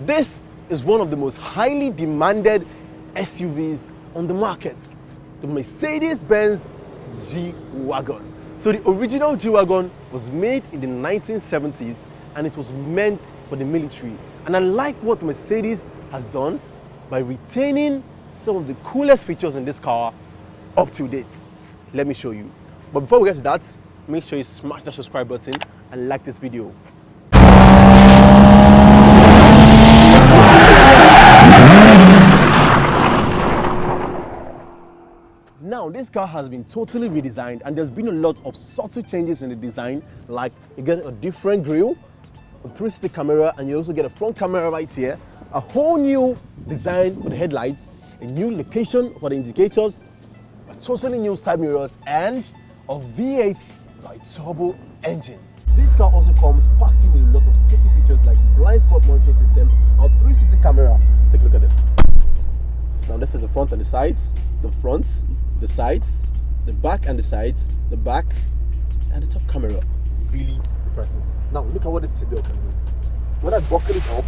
This is one of the most highly demanded SUVs on the market, the Mercedes Benz G-wagon. So the original G-wagon was made in the 1970s and it was meant for the military. And I like what Mercedes has done by retaining some of the coolest features in this car up to date. Let me show you. But before we get to that, make sure you smash the subscribe button and like this video. Now, this car has been totally redesigned and there's been a lot of subtle changes in the design, like you get a different grille, a 360 camera, and you also get a front camera right here, a whole new design for the headlights, a new location for the indicators, a totally new side mirrors, and a V8 turbo engine. This car also comes packed in with a lot of safety features like blind spot monitoring system and 360 camera. Take a look at this. Now this is the front and the sides, the front, the sides, the back and the sides, the back, and the top camera. Really impressive. Now look at what this seatbelt can do. When I buckle it up,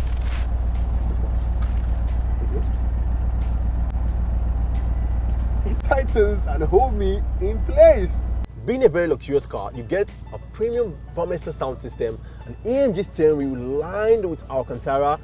it tightens and holds me in place. Being a very luxurious car, you get a premium Boxy sound system, an AMG steering wheel lined with Alcantara,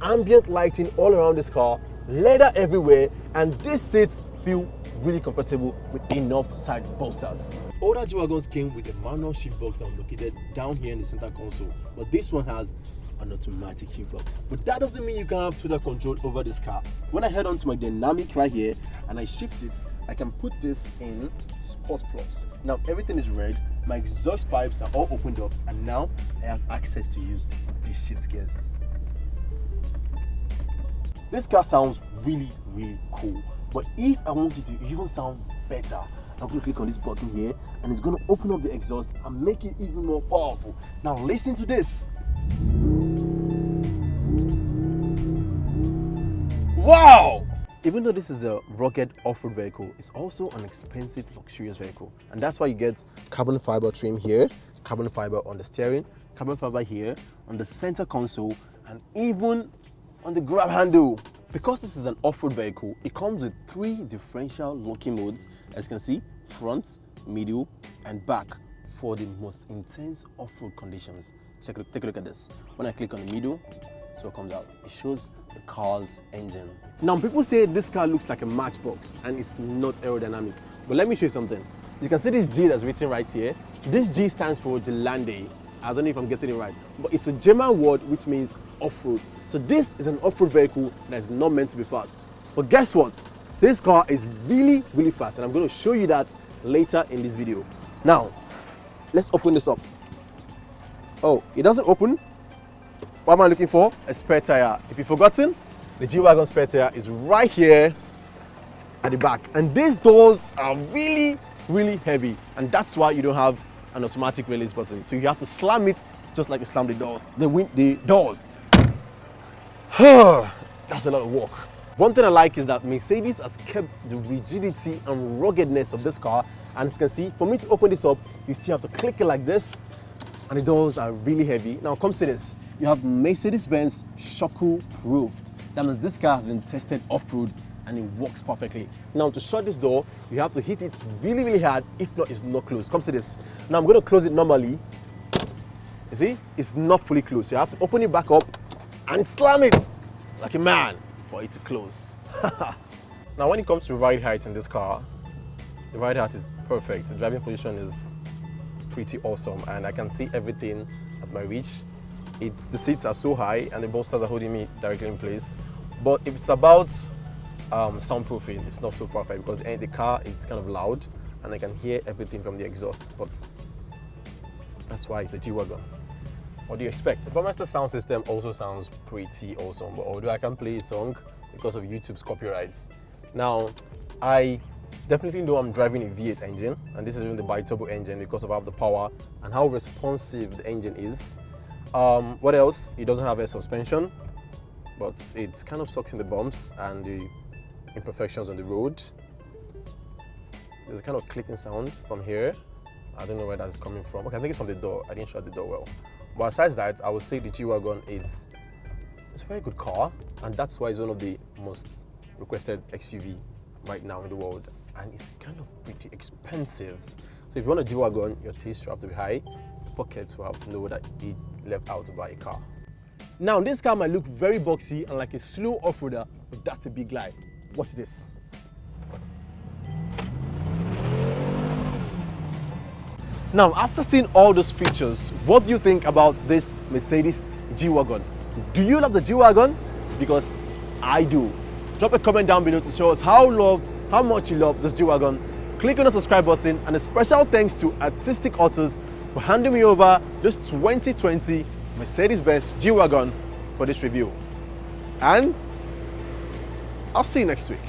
ambient lighting all around this car, leather everywhere, and these seats feel really comfortable with enough side bolsters. Older G-wagons came with a manual shift box that was located down here in the center console, but this one has an automatic shift box. But that doesn't mean you can have total control over this car. When I head on to my dynamic right here and I shift it, I can put this in Sport Plus. Now everything is red, my exhaust pipes are all opened up, and now I have access to use these shift gears. This car sounds really cool, but if I want it to even sound better, I'm going to click on this button here and it's going to open up the exhaust and make it even more powerful. Now listen to this. Wow! Even though this is a rugged off-road vehicle, it's also an expensive, luxurious vehicle. And that's why you get carbon fiber trim here, carbon fiber on the steering, carbon fiber here, on the center console, and even on the grab handle. Because this is an off-road vehicle, it comes with 3 differential locking modes, as you can see, front, middle, and back for the most intense off-road conditions. Take a look at this. When I click on the middle, so it comes out. It shows the car's engine. Now, people say this car looks like a matchbox and it's not aerodynamic. But let me show you something. You can see this G that's written right here. This G stands for Gelande. I don't know if I'm getting it right, but it's a German word which means off-road. So this is an off-road vehicle that is not meant to be fast. But guess what? This car is really fast, and I'm going to show you that later in this video. Now, let's open this up. Oh, it doesn't open. What am I looking for? A spare tire. If you've forgotten, the G-wagon spare tire is right here at the back. And these doors are really heavy, and that's why you don't have an automatic release button. So you have to slam it just like you slam the doors. That's a lot of work. One thing I like is that Mercedes has kept the rigidity and ruggedness of this car. And as you can see, for me to open this up, you still have to click it like this, and the doors are really heavy. Now come see this. You have Mercedes Benz Shockle proofed. That means this car has been tested off-road and it works perfectly. Now to shut this door, you have to hit it really hard. If not, it's not closed. Come see this. Now I'm going to close it normally. You see, it's not fully closed. So you have to open it back up and slam it like a man for it to close. Now when it comes to ride height in this car, the ride height is perfect. The driving position is pretty awesome and I can see everything at my reach. The seats are so high and the bolsters are holding me directly in place. But if it's about soundproofing, it's not so perfect because the car is kind of loud and I can hear everything from the exhaust. But that's why it's a G-wagon. What do you expect? The Boxy sound system also sounds pretty awesome, but although I can't play a song because of YouTube's copyrights. Now, I definitely know I'm driving a V8 engine, and this is even the bi-turbo engine because of how the power and how responsive the engine is. What else? It doesn't have air suspension, but it kind of sucks in the bumps and the imperfections on the road. There's a kind of clicking sound from here. I don't know where that's coming from. Okay, I think it's from the door. I didn't shut the door well. But besides that, I would say the G-wagon is very good car, and that's why it's one of the most requested XUV right now in the world, and it's kind of pretty expensive. So if you want a G-wagon, your taste will have to be high, your pockets will have to know that you left out to buy a car. Now, this car might look very boxy and like a slow off-roader, but that's a big lie. Watch this. Now, after seeing all those features, what do you think about this Mercedes G-wagon? Do you love the G-wagon? Because I do. Drop a comment down below to show us how much you love this G-wagon. Click on the subscribe button, and a special thanks to Artistic Autos for handing me over this 2020 Mercedes Benz G-wagon for this review. And I'll see you next week.